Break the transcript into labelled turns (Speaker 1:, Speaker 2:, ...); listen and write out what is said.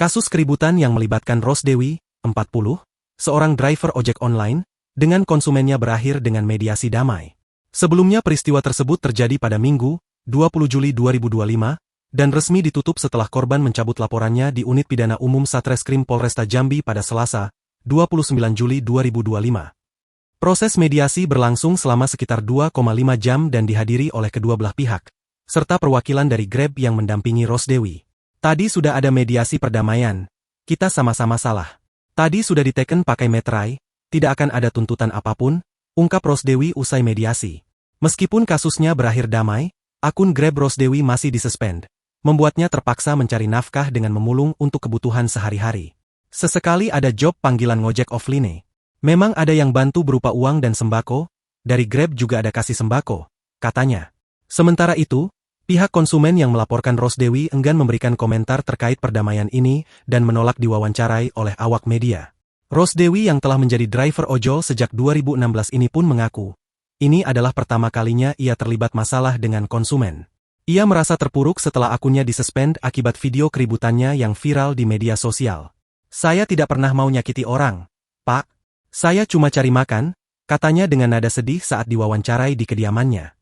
Speaker 1: Kasus keributan yang melibatkan Rosdewi, 40, seorang driver ojek online, dengan konsumennya berakhir dengan mediasi damai. Sebelumnya peristiwa tersebut terjadi pada Minggu, 20 Juli 2025, dan resmi ditutup setelah korban mencabut laporannya di Unit Pidana Umum Satreskrim Polresta Jambi pada Selasa, 29 Juli 2025. Proses mediasi berlangsung selama sekitar 2,5 jam dan dihadiri oleh kedua belah pihak, serta perwakilan dari Grab yang mendampingi Rosdewi. Tadi sudah ada mediasi perdamaian, kita sama-sama salah. Tadi sudah diteken pakai meterai, tidak akan ada tuntutan apapun, ungkap Rosdewi usai mediasi. Meskipun kasusnya berakhir damai, akun Grab Rosdewi masih disuspend, membuatnya terpaksa mencari nafkah dengan memulung untuk kebutuhan sehari-hari. Sesekali ada job panggilan ngojek offline. Memang ada yang bantu berupa uang dan sembako, dari Grab juga ada kasih sembako, katanya. Sementara itu, pihak konsumen yang melaporkan Rosdewi enggan memberikan komentar terkait perdamaian ini dan menolak diwawancarai oleh awak media. Rosdewi yang telah menjadi driver ojol sejak 2016 ini pun mengaku, ini adalah pertama kalinya ia terlibat masalah dengan konsumen. Ia merasa terpuruk setelah akunnya disuspend akibat video keributannya yang viral di media sosial. Saya tidak pernah mau nyakiti orang, Pak. Saya cuma cari makan, katanya dengan nada sedih saat diwawancarai di kediamannya.